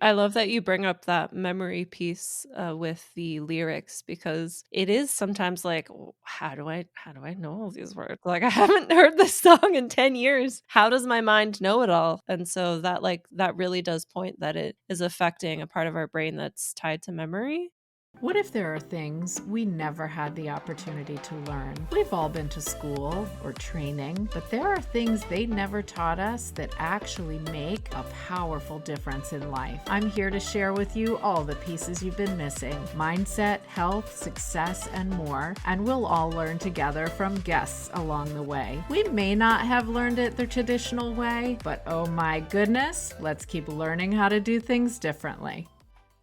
I love that you bring up that memory piece with the lyrics because it is sometimes like, how do I know all these words? Like I haven't heard this song in 10 years. How does my mind know it all? And so that really does point that it is affecting a part of our brain that's tied to memory. What if there are things we never had the opportunity to learn? We've all been to school or training, but there are things they never taught us that actually make a powerful difference in life. I'm here to share with you all the pieces you've been missing: mindset, health, success, and more. And we'll all learn together from guests along the way. We may not have learned it the traditional way, but oh my goodness, let's keep learning how to do things differently.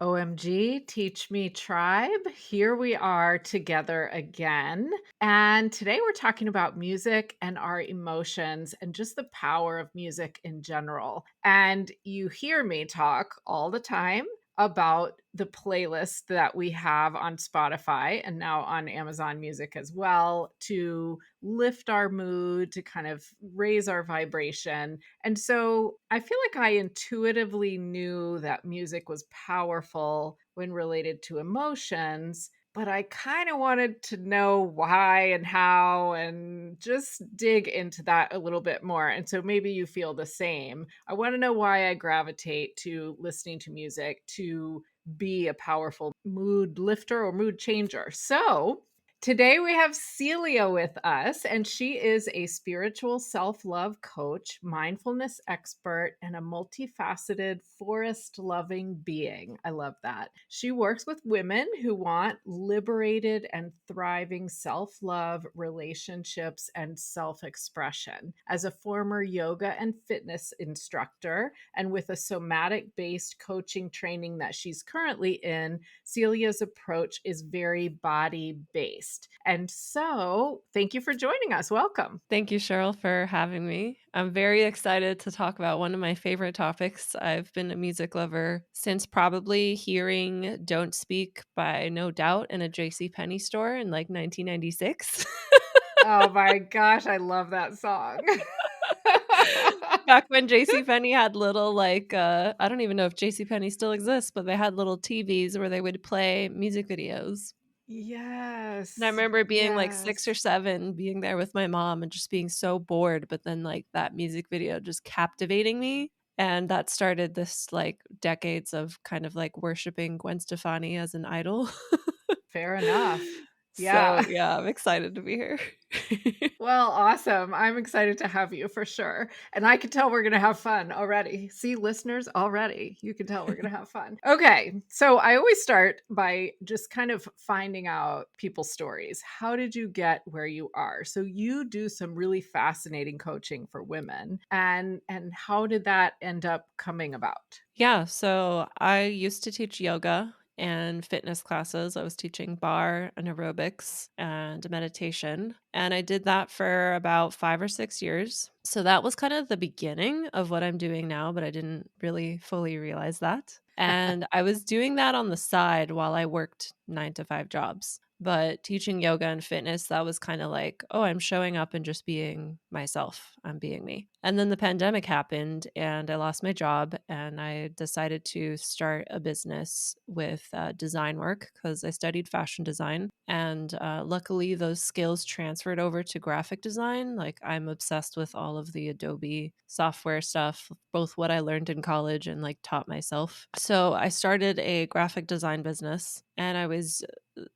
OMG, Teach Me Tribe. Here we are together again. And today we're talking about music and our emotions and just the power of music in general. And you hear me talk all the time about the playlist that we have on Spotify and now on Amazon Music as well to lift our mood, to kind of raise our vibration. And so I feel like I intuitively knew that music was powerful when related to emotions, but I kind of wanted to know why and how and just dig into that a little bit more. And so maybe you feel the same. I want to know why I gravitate to listening to music to be a powerful mood lifter or mood changer. So today we have Cilia with us, and she is a spiritual self-love coach, mindfulness expert, and a multifaceted forest-loving being. I love that. She works with women who want liberated and thriving self-love, relationships, and self-expression. As a former yoga and fitness instructor, and with a somatic-based coaching training that she's currently in, Cilia's approach is very body-based. And so, thank you for joining us. Welcome. Thank you, Cheryl, for having me. I'm very excited to talk about one of my favorite topics. I've been a music lover since probably hearing Don't Speak by No Doubt in a JCPenney store in like 1996. Oh my gosh, I love that song. Back when JCPenney had little I don't even know if JCPenney still exists, but they had little TVs where they would play music videos. And I Yes. remember being like 6 or Yes. 7, being there with my mom and just being so bored, but then like that music video just captivating me. And that started this like decades of kind of like worshiping Gwen Stefani as an idol. Fair enough. So Yeah. yeah, I'm excited to be here. Well, awesome. I'm excited to have you for sure. And I can tell we're going to have fun already. See, listeners, already, you can tell we're going to have fun. Okay. So I always start by just kind of finding out people's stories. How did you get where you are? So you do some really fascinating coaching for women. And how did that end up coming about? Yeah, so I used to teach yoga and fitness classes. I was teaching bar and aerobics and meditation. And I did that for about 5 or 6 years. So that was kind of the beginning of what I'm doing now, but I didn't really fully realize that. And I was doing that on the side while I worked 9 to 5 jobs. But teaching yoga and fitness, that was kind of like, oh, I'm showing up and just being myself. I'm being me. And then the pandemic happened and I lost my job and I decided to start a business with design work because I studied fashion design. And luckily, those skills transferred over to graphic design. Like, I'm obsessed with all of the Adobe software stuff, both what I learned in college and like taught myself. So I started a graphic design business and I was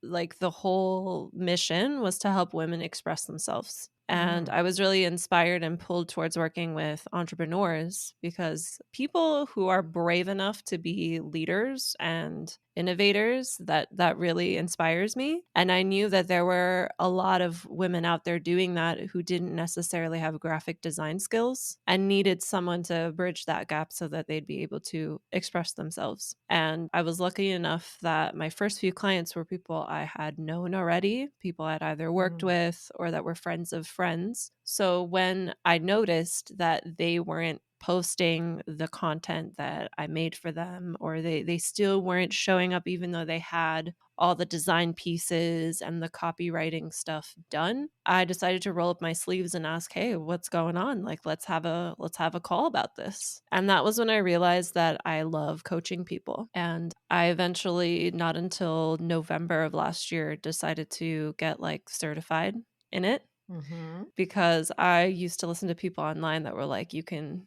like the whole mission was to help women express themselves. And Mm. I was really inspired and pulled towards working with entrepreneurs because people who are brave enough to be leaders and innovators, that really inspires me. And I knew that there were a lot of women out there doing that who didn't necessarily have graphic design skills and needed someone to bridge that gap so that they'd be able to express themselves. And I was lucky enough that my first few clients were people I had known already, people I'd either worked Mm. with or that were friends of friends. So when I noticed that they weren't posting the content that I made for them, or they still weren't showing up even though they had all the design pieces and the copywriting stuff done, I decided to roll up my sleeves and ask, "Hey, what's going on? Like let's have a call about this." And that was when I realized that I love coaching people. And I eventually, not until November of last year, decided to get like certified in it, Mm-hmm. because I used to listen to people online that were like, you can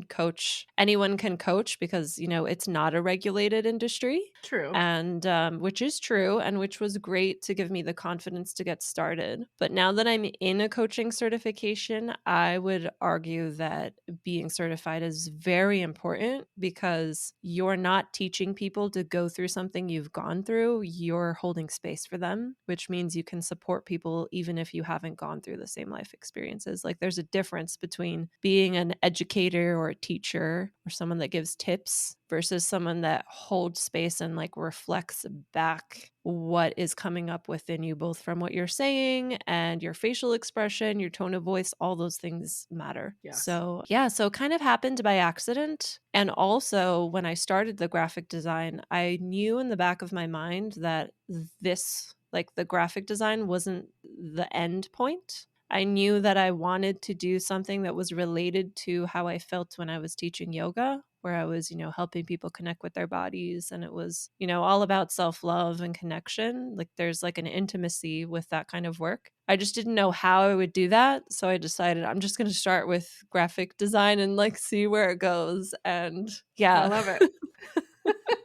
coach, anyone can coach, because it's not a regulated industry, True. and which is true, and which was great to give me the confidence to get started. But now that I'm in a coaching certification, I would argue that being certified is very important, because you're not teaching people to go through something you've gone through, you're holding space for them, which means you can support people even if you haven't gone through the same life experiences. Like, there's a difference between being an educator or a teacher or someone that gives tips versus someone that holds space and like reflects back what is coming up within you, both from what you're saying and your facial expression, your tone of voice. All those things matter. Yes. So yeah, so it kind of happened by accident. And also, when I started the graphic design, I knew in the back of my mind that this, like, the graphic design wasn't the end point. I knew that I wanted to do something that was related to how I felt when I was teaching yoga, where I was, helping people connect with their bodies. And it was, all about self love and connection. Like, there's like an intimacy with that kind of work. I just didn't know how I would do that. So I decided I'm just going to start with graphic design and like see where it goes. And I yeah. love it.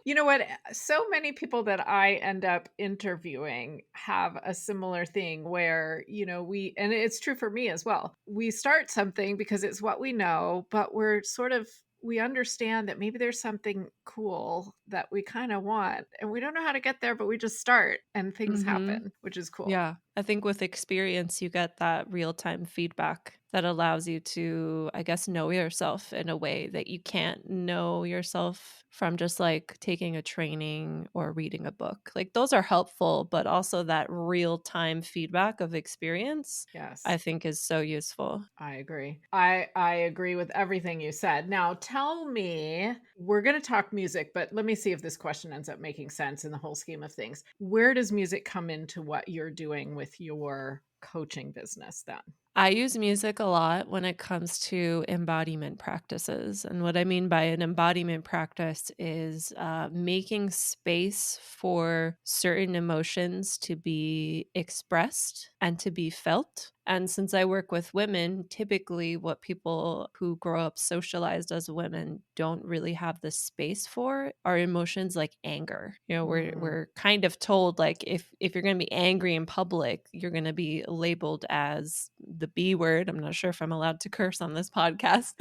You know what? So many people that I end up interviewing have a similar thing where, and it's true for me as well. We start something because it's what we know, but we understand that maybe there's something cool that we kind of want and we don't know how to get there, but we just start and things Mhm. happen, which is cool. Yeah. I think with experience, you get that real time feedback that allows you to, I guess, know yourself in a way that you can't know yourself from just like taking a training or reading a book. Like, those are helpful, but also that real time feedback of experience, Yes. I think, is so useful. I agree. I agree with everything you said. Now, tell me, we're going to talk music, but let me see if this question ends up making sense in the whole scheme of things. Where does music come into what you're doing with your coaching business then? I use music a lot when it comes to embodiment practices. And what I mean by an embodiment practice is making space for certain emotions to be expressed and to be felt. And since I work with women, typically what people who grow up socialized as women don't really have the space for are emotions like anger. We're Mm. we're kind of told, like, if you're going to be angry in public, you're going to be labeled as the B word. I'm not sure if I'm allowed to curse on this podcast.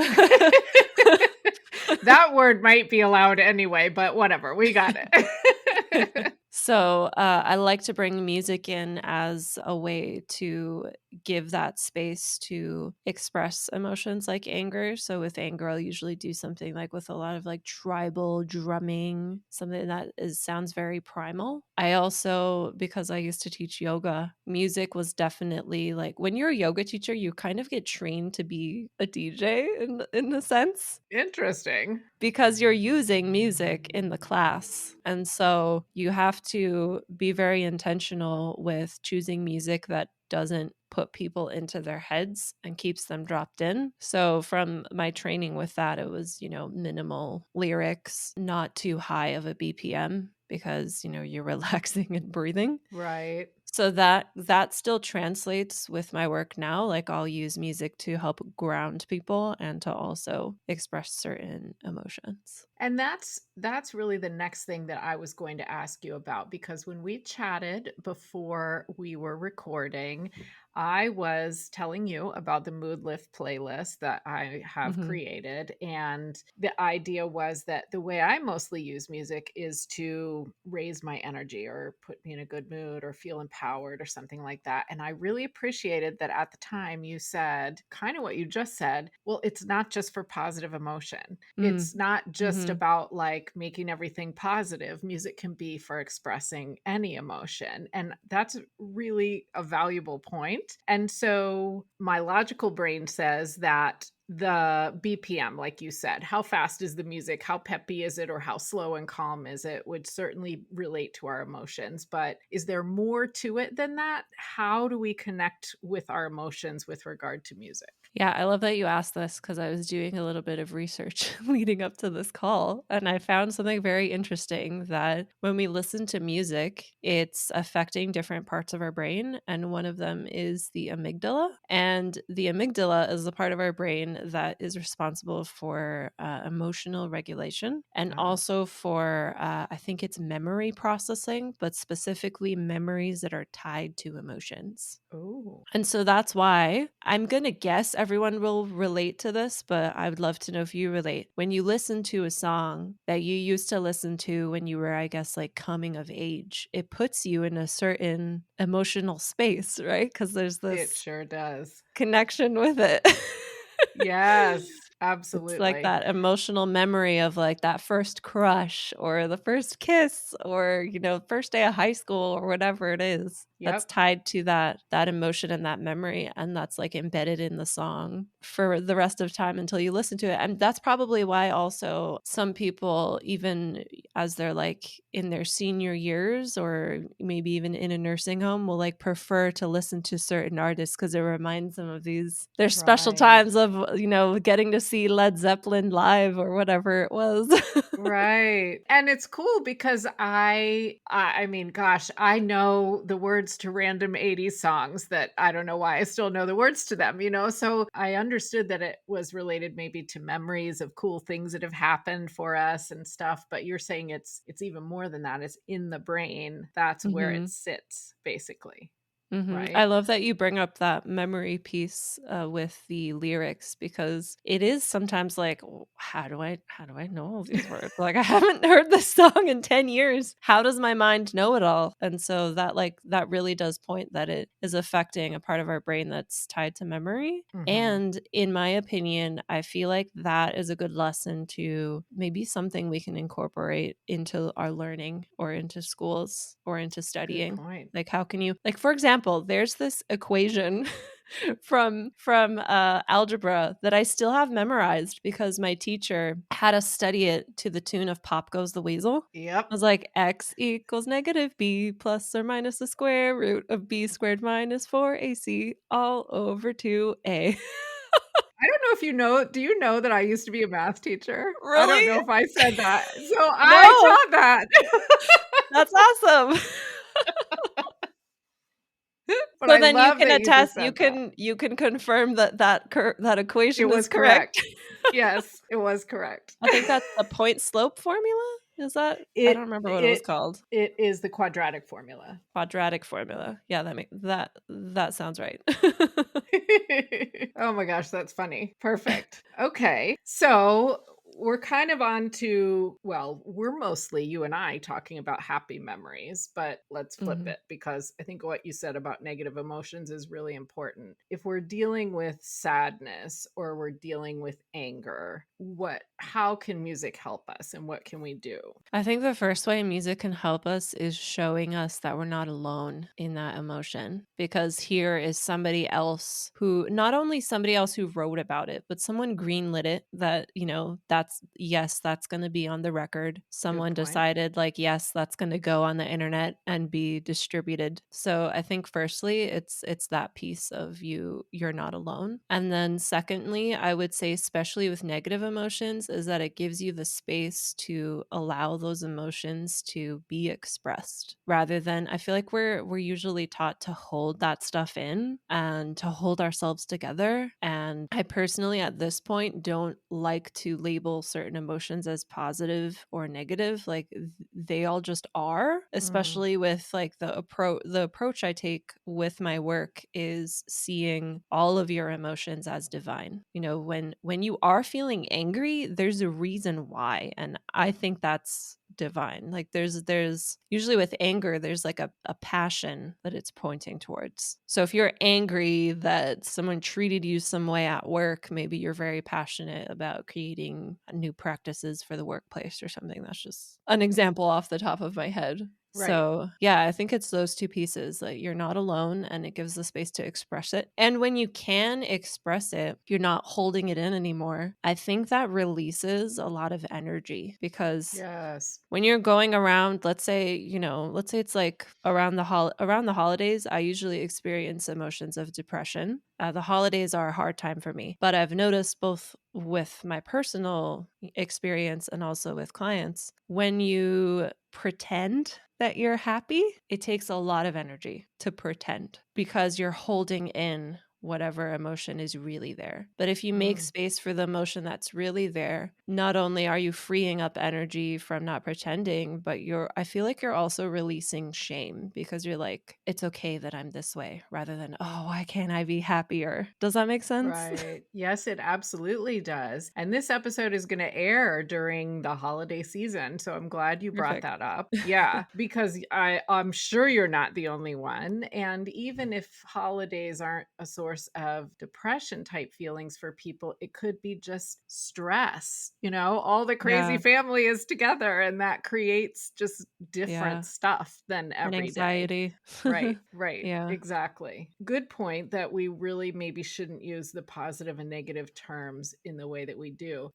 That word might be allowed anyway, but whatever, we got it. So I like to bring music in as a way to give that space to express emotions like anger. So with anger, I'll usually do something like with a lot of like tribal drumming, something that sounds very primal. I also, because I used to teach yoga, music was definitely like, when you're a yoga teacher, you kind of get trained to be a DJ in a sense, Interesting. because you're using music in the class. And so you have to be very intentional with choosing music that doesn't put people into their heads and keeps them dropped in. So from my training with that, it was, minimal lyrics, not too high of a BPM, because, you're relaxing and breathing. Right. So that still translates with my work now. Like, I'll use music to help ground people and to also express certain emotions. And that's really the next thing that I was going to ask you about, because when we chatted before we were recording, I was telling you about the Mood Lift playlist that I have Mhm. created. And the idea was that the way I mostly use music is to raise my energy or put me in a good mood or feel empowered or something like that. And I really appreciated that at the time you said kind of what you just said. Well, it's not just for positive emotion. Mm. It's not just Mhm. about like making everything positive. Music can be for expressing any emotion. And that's really a valuable point. right? And so my logical brain says that the BPM, like you said, how fast is the music? How peppy is it? Or how slow and calm is it? Would certainly relate to our emotions. But is there more to it than that? How do we connect with our emotions with regard to music? Yeah, I love that you asked this because I was doing a little bit of research leading up to this call, and I found something very interesting that when we listen to music, it's affecting different parts of our brain, and one of them is the amygdala. And the amygdala is the part of our brain that is responsible for emotional regulation and Ah, also for, I think it's memory processing, but specifically memories that are tied to emotions. oh, And so that's why I'm going to guess everyone will relate to this, but I would love to know if you relate. When you listen to a song that you used to listen to when you were, I guess, like coming of age, it puts you in a certain emotional space, right? Because there's it this sure does. connection with it. Yes, It's like absolutely. that emotional memory of like that first crush or the first kiss or, first day of high school or whatever it is that's Yep. tied to that emotion and that memory, and that's like embedded in the song for the rest of time until you listen to it. And that's probably why also some people, even as they're like in their senior years or maybe even in a nursing home, will like prefer to listen to certain artists because it reminds them of these their special Right. times of getting to see Led Zeppelin live or whatever it was. Right. And it's cool because I mean, gosh, I know the words to random 80s songs that I don't know why I still know the words to them, you know? So I understood that it was related maybe to memories of cool things that have happened for us and stuff, but you're saying it's even more than that. It's in the brain. That's where it Mhm. sits basically, I right? love that you bring up that memory piece with the lyrics because it is sometimes like, how do I know all these words? Like I haven't heard this song in 10 years. How does my mind know it all? And so that really does point that it is affecting a part of our brain that's tied to memory. Mhm. And in my opinion, I feel like that is a good lesson to maybe something we can incorporate into our learning or into schools or into Good studying. point. Like, how can you like, for example, there's this equation from algebra that I still have memorized because my teacher had us study it to the tune of Pop Goes the Weasel. Yep. I was like, x equals negative b plus or minus the square root of b squared minus 4ac all over 2a. I don't know if you know, do you know that I used to be a math teacher? I don't Really? know if I said that. So I No, taught that. that's awesome. But So I then you love can that you just attest, said that. you can confirm that It equation is was correct? correct. Yes, it was correct. I think that's the point slope formula? Is that I don't It remember what it was it called. it is the quadratic formula. Quadratic formula. Yeah, that sounds right. Oh my gosh, that's funny. Perfect. Okay. So we're kind of on to, well, we're mostly you and I talking about happy memories, but let's flip Mhm. it because I think what you said about negative emotions is really important. If we're dealing with sadness or we're dealing with anger, how can music help us and what can we do? I think the first way music can help us is showing us that we're not alone in that emotion because here is somebody else who not only somebody else who wrote about it, but someone greenlit it that, that's yes, that's going to be on the record. Good Someone point. decided like yes, that's going to go on the internet and be distributed. So I think firstly it's that piece of you're not alone. And then secondly, I would say especially with negative emotions is that it gives you the space to allow those emotions to be expressed rather than I feel like we're usually taught to hold that stuff in and to hold ourselves together. And I personally at this point don't like to label certain emotions as positive or negative. Like they all just are, Mm, especially with like the approach I take with my work is seeing all of your emotions as divine. When you are feeling angry, there's a reason why, and I think that's divine. Like there's usually with anger there's like a passion that it's pointing towards. So if you're angry that someone treated you some way at work, maybe you're very passionate about creating new practices for the workplace or something. That's just an example off the top of my head. Right. So, yeah, I think it's those 2 pieces, like, you're not alone, and it gives the space to express it, and when you can express it, you're not holding it in anymore. I think that releases a lot of energy because Yes. when you're going around, let's say it's like around the holidays, I usually experience emotions of depression. The holidays are a hard time for me, but I've noticed both with my personal experience and also with clients, when you pretend that you're happy, it takes a lot of energy to pretend because you're holding in whatever emotion is really there. But if you make Mm, space for the emotion that's really there, not only are you freeing up energy from not pretending, but I feel like you're also releasing shame because you're like, it's okay that I'm this way rather than, oh, why can't I be happier? Does that make sense? right. Yes, it absolutely does. And this episode is going to air during the holiday season. So I'm glad you brought Perfect. that up. Yeah, because I'm sure you're not the only one. And even if holidays aren't a source of depression type feelings for people, it could be just stress. All the crazy Yeah. family is together, and that creates just different Yeah. stuff than And every day. anxiety. Right, right. Yeah. Exactly. Good point that we really maybe shouldn't use the positive and negative terms in the way that we do.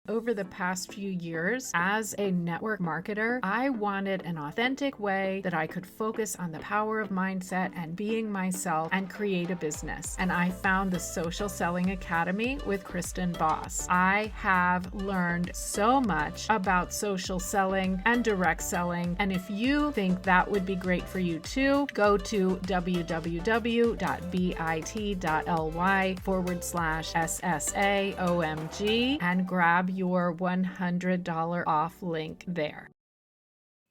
Over the past few years, as a network marketer, I wanted an authentic way that I could focus on the power of mindset and being myself and create a business. And I found the Social Selling Academy with Kristen Boss. I have learned so much about social selling and direct selling. And if you think that would be great for you too, go to www.bit.ly/SSAOMG and grab your $100 off link there.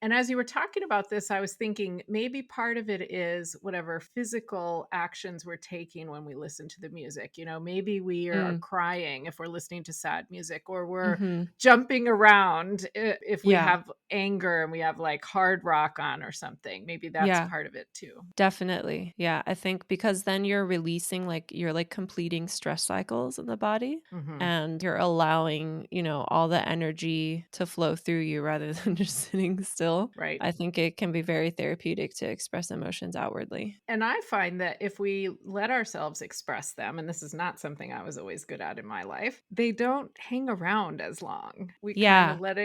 And as you were talking about this, I was thinking maybe part of it is whatever physical actions we're taking when we listen to the music. Maybe we are Mm. crying if we're listening to sad music, or we're Mhm. jumping around if we Yeah. have anger and we have like hard rock on or something. Maybe that's Yeah. part of it too. Definitely. Yeah, I think because then you're releasing you're completing stress cycles in the body Hmm. and you're allowing, all the energy to flow through you rather than just sitting still. Right. I think it can be very therapeutic to express emotions outwardly. And I find that if we let ourselves express them, and this is not something I was always good at in my life, they don't hang around as long. We kind Yeah. of let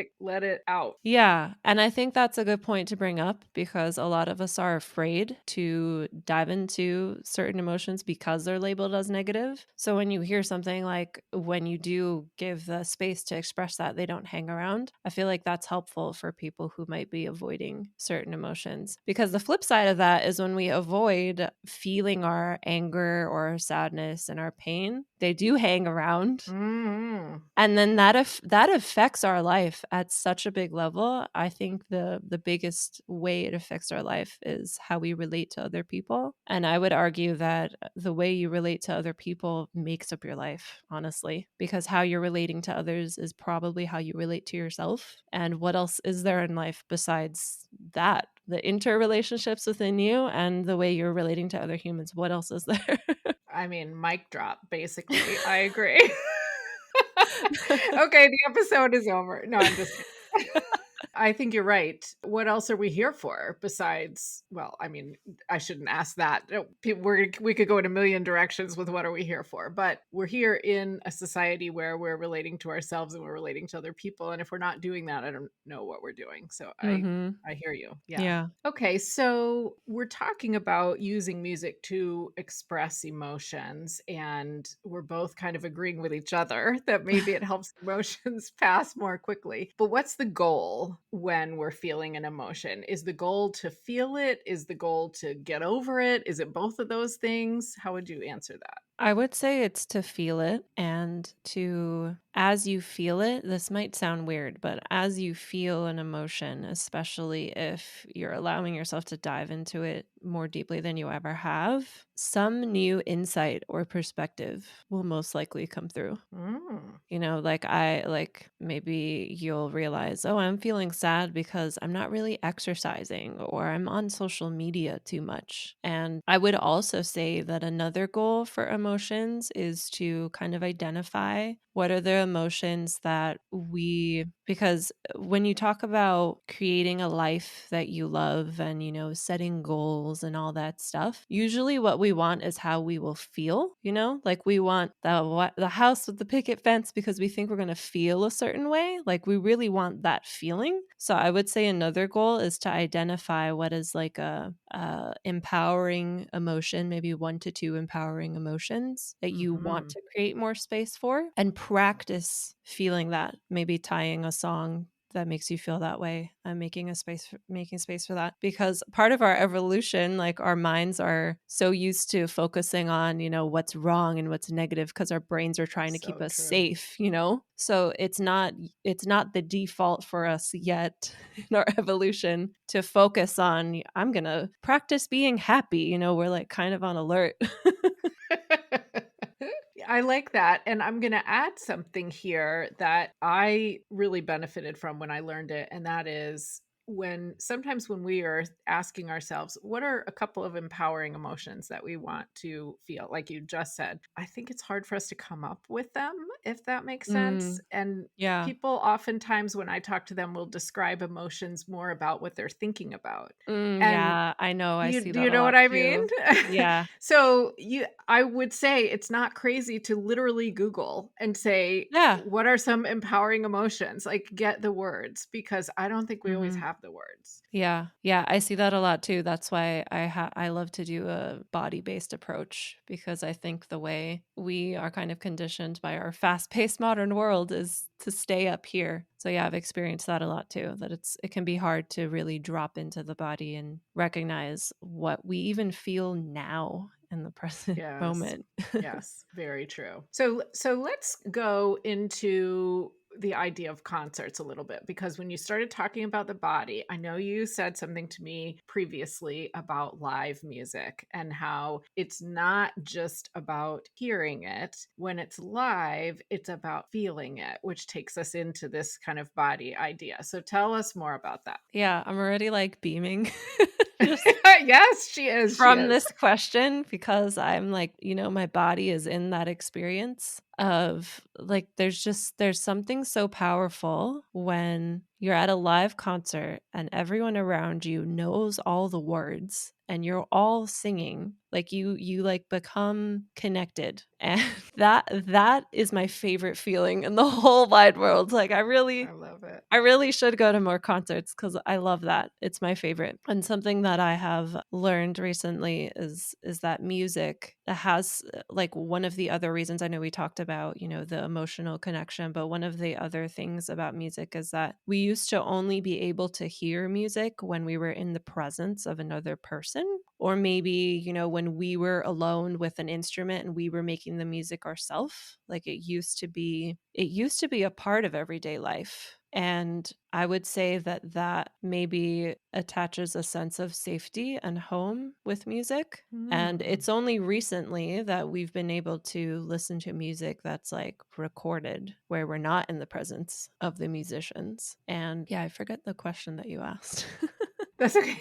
it out. Yeah, and I think that's a good point to bring up because a lot of us are afraid to dive into certain emotions because they're labeled as negative. So when you hear something like when you do give the space to express that, they don't hang around. I feel like that's helpful for people who might be avoiding certain emotions. Because the flip side of that is when we avoid feeling our anger or our sadness and our pain, they do hang around Mhm. and then that affects our life at such a big level. I think the biggest way it affects our life is how we relate to other people, and I would argue that the way you relate to other people makes up your life, honestly, because how you're relating to others is probably how you relate to yourself, and what else is there in life besides that? The interrelationships within you and the way you're relating to other humans, what else is there? I mean, mic drop, basically. I agree. Okay, the episode is over. No, I'm just kidding. I think you're right. What else are we here for besides, well, I mean, I shouldn't ask that. No, we could go in a million directions with what are we here for, but we're here in a society where we're relating to ourselves and we're relating to other people. And if we're not doing that, I don't know what we're doing. So Mhm. I hear you. Yeah. Yeah. Okay, so we're talking about using music to express emotions, and we're both kind of agreeing with each other that maybe it helps emotions pass more quickly. But what's the goal when we're feeling an emotion? Is the goal to feel it? Is the goal to get over it? Is it both of those things? How would you answer that? I would say it's to feel it and as you feel it, this might sound weird, but as you feel an emotion, especially if you're allowing yourself to dive into it more deeply than you ever have, some new insight or perspective will most likely come through. Mm, Maybe you'll realize, oh, I'm feeling sad because I'm not really exercising or I'm on social media too much. And I would also say that another goal for emotions is to kind of identify what are the emotions that we Because when you talk about creating a life that you love and, setting goals and all that stuff, usually what we want is how we will feel, Like we want the house with the picket fence because we think we're going to feel a certain way. Like we really want that feeling. So I would say another goal is to identify what is like a empowering emotion, maybe 1 to 2 empowering emotions that you want Hmm. to create more space for, and practice feeling that, maybe tying a song that makes you feel that way and making space for that, because part of our evolution, like our minds are so used to focusing on what's wrong and what's negative because our brains are trying to keep So us true. safe. So it's not the default for us yet in our evolution to focus on, I'm gonna practice being happy. We're like kind of on alert. I like that. And I'm going to add something here that I really benefited from when I learned it. And that is sometimes when we are asking ourselves, what are a couple of empowering emotions that we want to feel, like you just said, I think it's hard for us to come up with them, if that makes sense. Mm, And yeah. people oftentimes, when I talk to them, will describe emotions more about what they're thinking about. And Yeah, I know, I see do that you a know what lot I mean? too. Yeah. So I would say it's not crazy to literally Google and say, Yeah. what are some empowering emotions? Like, get the words, because I don't think we always Mhm. have the words. Yeah. Yeah, I see that a lot too. That's why I love to do a body-based approach, because I think the way we are kind of conditioned by our fast-paced modern world is to stay up here. So yeah, I've experienced that a lot too, that it can be hard to really drop into the body and recognize what we even feel now in the present Yes. moment. Yes, very true. So let's go into the idea of concerts a little bit, because when you started talking about the body, I know you said something to me previously about live music and how it's not just about hearing it. When it's live, it's about feeling it, which takes us into this kind of body idea. So tell us more about that. Yeah, I'm already like beaming. Just Yes, she is. She from is. this question, because I'm like, my body is in that experience of like there's something so powerful when you're at a live concert and everyone around you knows all the words and you're all singing, like you like become connected. And that is my favorite feeling in the whole wide world. Like I love it. I really should go to more concerts because I love that. It's my favorite. And something that I have learned recently is that music has like one of the other reasons, I know we talked about, the emotional connection, but one of the other things about music is that we used to only be able to hear music when we were in the presence of another person, or maybe, when we were alone with an instrument and we were making the music ourselves. Like it used to be a part of everyday life. And I would say that maybe attaches a sense of safety and home with music. And Hmm. it's only recently that we've been able to listen to music that's like recorded where we're not in the presence of the musicians. And yeah, I forget the question that you asked. That's okay.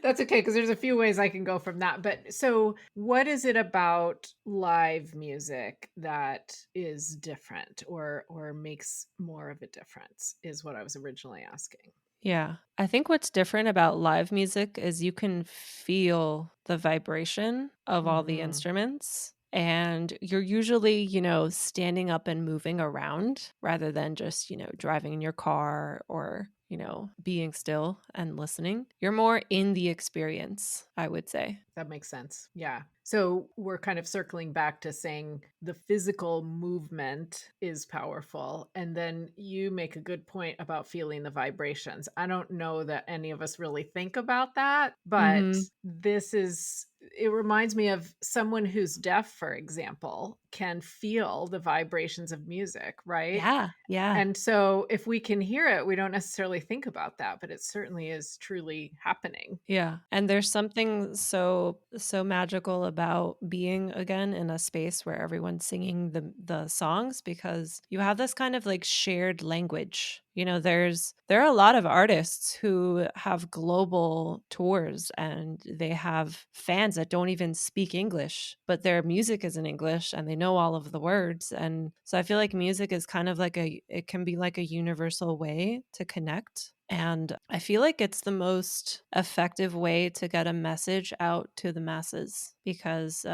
That's okay, because there's a few ways I can go from that. But so, what is it about live music that is different, or makes more of a difference? Is what I was originally asking. Yeah. I think what's different about live music is you can feel the vibration of all the Hmm. instruments. And you're usually, standing up and moving around rather than just, driving in your car or, being still and listening. You're more in the experience, I would say. That makes sense. Yeah. So we're kind of circling back to saying the physical movement is powerful. And then you make a good point about feeling the vibrations. I don't know that any of us really think about that, but Mhm. it reminds me of someone who's deaf, for example, can feel the vibrations of music, right? Yeah. Yeah. And so if we can hear it, we don't necessarily think about that, but it certainly is truly happening. Yeah, and there's something so magical about being again in a space where everyone's singing the songs, because you have this kind of like shared language. There are a lot of artists who have global tours and they have fans that don't even speak English, but their music is in English and they know all of the words. And so I feel like music is kind of like it can be like a universal way to connect. And I feel like it's the most effective way to get a message out to the masses because,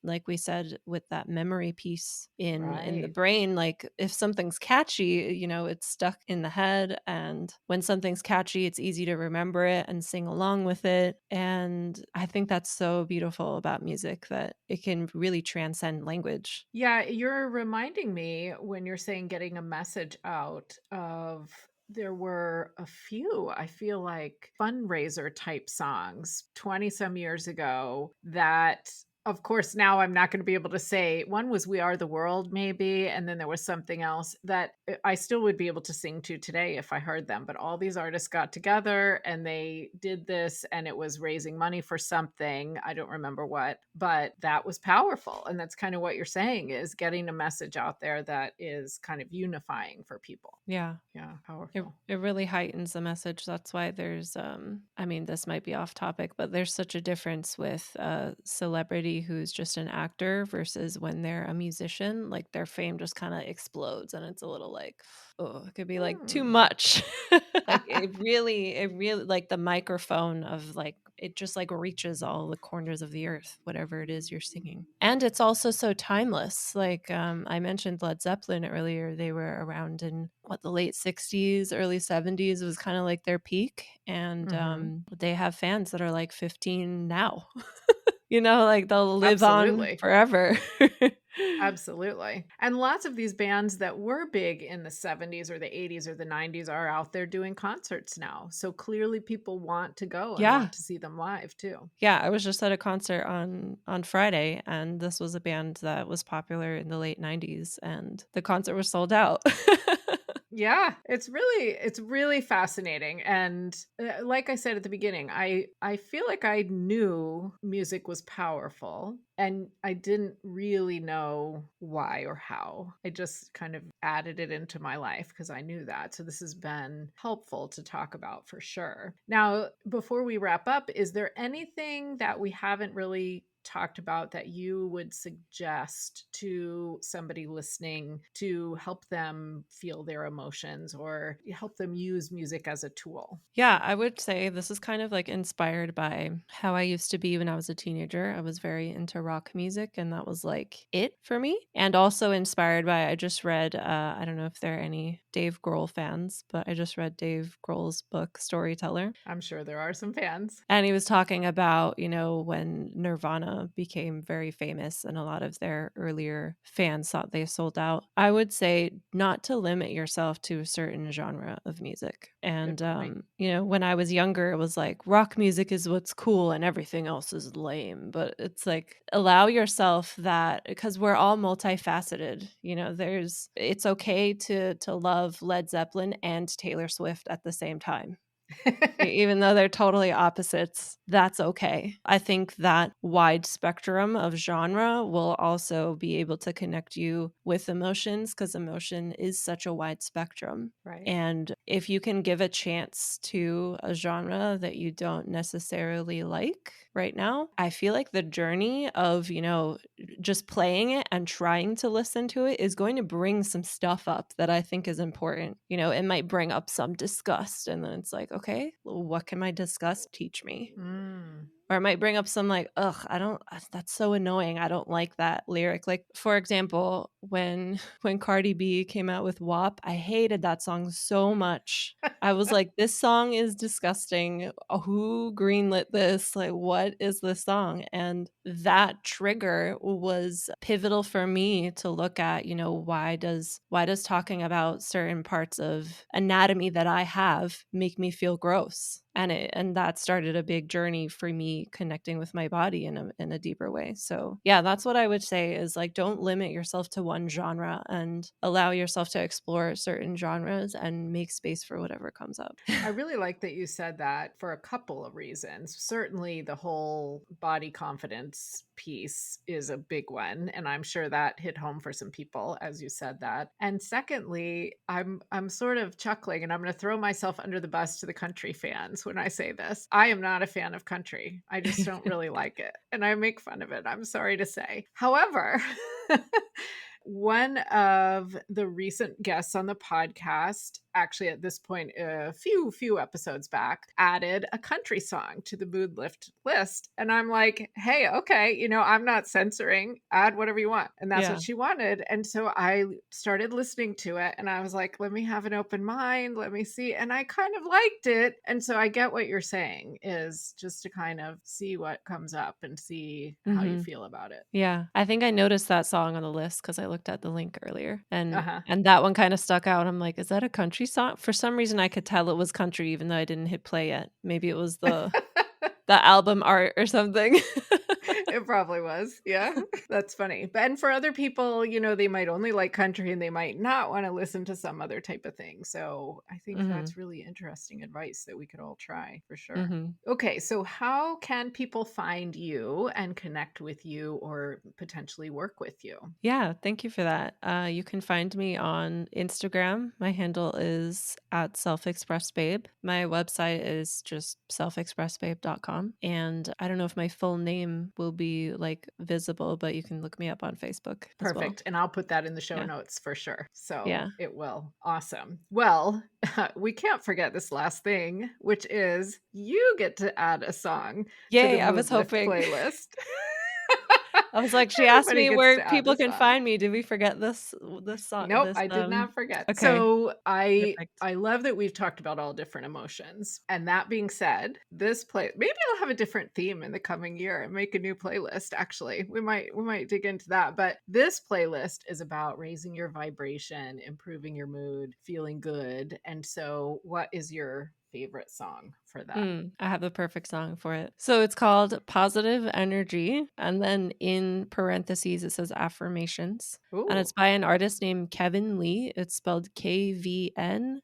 like we said, with that memory piece in the Right. brain, like if something's catchy, it's stuck in the head. And when something's catchy, it's easy to remember it and sing along with it. And I think that's so beautiful about music that it can really transcend language. Yeah, you're reminding me when you're saying getting a message out of there were a few, I feel like, fundraiser type songs 20 some years ago that, of course, now I'm not going to be able to say. One was We Are the World, maybe. And then there was something else that I still would be able to sing to today if I heard them. But all these artists got together and they did this, and it was raising money for something. I don't remember what, but that was powerful. And that's kind of what you're saying, is getting a message out there that is kind of unifying for people. Yeah. Yeah, It powerful. it really heightens the message. That's why there's I mean, this might be off topic, but there's such a difference with a celebrity who's just an actor versus when they're a musician. Like their fame just kind of explodes and it's a little like, oh, it could be like too Hmm. much. Like it really like the microphone of like it just like reaches all the corners of the earth, whatever it is you're singing. And it's also so timeless. Like I mentioned Led Zeppelin earlier. They were around in what the late 60s, early 70s. It was kind of like their peak. And Hmm. they have fans that are like 15 now. Like they'll live on Absolutely. forever. Absolutely. And lots of these bands that were big in the 70s or the 80s or the 90s are out there doing concerts now. So clearly people want to go and Yeah. want to see them live too. Yeah, I was just at a concert on Friday, and this was a band that was popular in the late 90s, and the concert was sold out. Yeah, it's really fascinating. And like I said at the beginning, I feel like I knew music was powerful and I didn't really know why or how. I just kind of added it into my life because I knew that. So this has been helpful to talk about for sure. Now, before we wrap up, is there anything that we haven't really talked about that you would suggest to somebody listening to help them feel their emotions or help them use music as a tool? Yeah, I would say this is kind of like inspired by how I used to be when I was a teenager. I was very into rock music, and that was like it for me. And also inspired by, I just read, I don't know if there are any Dave Grohl fans, but I just read Dave Grohl's book, Storyteller. I'm sure there are some fans. And he was talking about, when Nirvana became very famous and a lot of their earlier fans thought they sold out. I would say not to limit yourself to a certain genre of music. Good And, point. when I was younger, it was like rock music is what's cool and everything else is lame. But it's like allow yourself that because we're all multifaceted. It's okay to love Led Zeppelin and Taylor Swift at the same time. Even though they're totally opposites, that's okay. I think that wide spectrum of genre will also be able to connect you with emotions because emotion is such a wide spectrum. Right. And if you can give a chance to a genre that you don't necessarily like right now, I feel like the journey of, just playing it and trying to listen to it is going to bring some stuff up that I think is important. It might bring up some disgust, and then it's like, okay, well, what can my disgust teach me? Mm. Or it might bring up some like, ugh, I don't that's so annoying. I don't like that lyric. Like, for example, when when Cardi B came out with WAP, I hated that song so much. I was like, this song is disgusting. Who greenlit this? Like, what is this song? And that trigger was pivotal for me to look at, why does talking about certain parts of anatomy that I have make me feel gross? And that started a big journey for me connecting with my body in a deeper way. So yeah, that's what I would say is like don't limit yourself to one genre and allow yourself to explore certain genres and make space for whatever comes up. I really like that you said that for a couple of reasons. Certainly, the whole body confidence piece is a big one, and I'm sure that hit home for some people as you said that. And secondly, I'm sort of chuckling, and I'm going to throw myself under the bus to the country fans when I say this. I am not a fan of country. I just don't really like it, and I make fun of it. I'm sorry to say. However, One of the recent guests on the podcast, actually at this point, a few episodes back, added a country song to the mood lift list. And I'm like, hey, okay, I'm not censoring, add whatever you want. And that's what Yeah. she wanted. And so I started listening to it and I was like, let me have an open mind. Let me see. And I kind of liked it. And so I get what you're saying, is just to kind of see what comes up and see how you Mhm. feel about it. Yeah. I think I noticed that song on the list because I looked at the link earlier, and Uh-huh. and that one kinda stuck out. I'm like, "Is that a country song?" For some reason, I could tell it was country even though I didn't hit play yet. Maybe it was the album art or something. It probably was. Yeah. That's funny. But and for other people, they might only like country and they might not want to listen to some other type of thing. So I think Mhm. that's really interesting advice that we could all try for sure. Mhm. Okay, so how can people find you and connect with you or potentially work with you? Yeah, thank you for that. You can find me on Instagram. My handle is at selfexpressbabe. My website is just selfexpressbabe.com. And I don't know if my full name will be like visible, but you can look me up on Facebook as well. Perfect. And I'll put that in the show Yeah. notes for sure. So Yeah. it will. Awesome. Well, we can't forget this last thing, which is you get to add a song to the Yay. I was Mood Lift hoping. playlist. I was like, she asked Everybody me gets where to add a people can song. find me. Did we forget this song? Nope, I did not forget. Okay. So I Perfect. I love that we've talked about all different emotions. And that being said, maybe I'll have a different theme in the coming year and make a new playlist actually. We might dig into that, but this playlist is about raising your vibration, improving your mood, feeling good. And so what is your favorite song for that? I have the perfect song for it. So it's called Positive Energy, and then in parentheses it says affirmations. And it's Ooh, by an artist named Kevin Lee. It's spelled KVNLEE,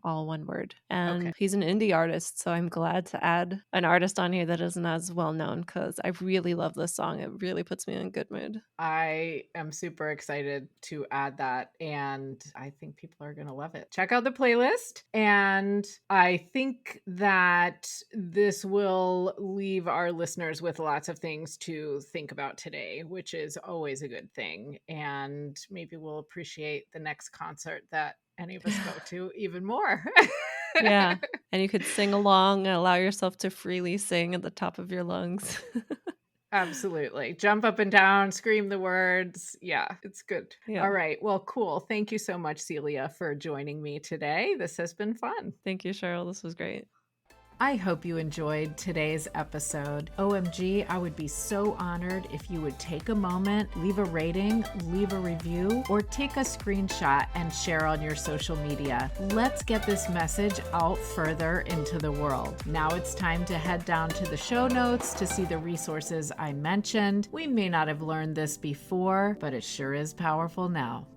all one word. okay. And he's an indie artist, so I'm glad to add an artist on here that isn't as well known because I really love this song. It really puts me in a good mood. I am super excited to add that, and I think people are going to love it. Check out the playlist, and I think that this will leave our listeners with lots of things to think about today, which is always a good thing. And maybe we'll appreciate the next concert that any of us go to even more. Yeah. And you could sing along and allow yourself to freely sing at the top of your lungs. Absolutely. Jump up and down, scream the words. Yeah, it's good. Yeah. All right. Well, cool. Thank you so much, Celia, for joining me today. This has been fun. Thank you, Cheryl. This was great. I hope you enjoyed today's episode. OMG, I would be so honored if you would take a moment, leave a rating, leave a review, or take a screenshot and share on your social media. Let's get this message out further into the world. Now it's time to head down to the show notes to see the resources I mentioned. We may not have learned this before, but it sure is powerful now.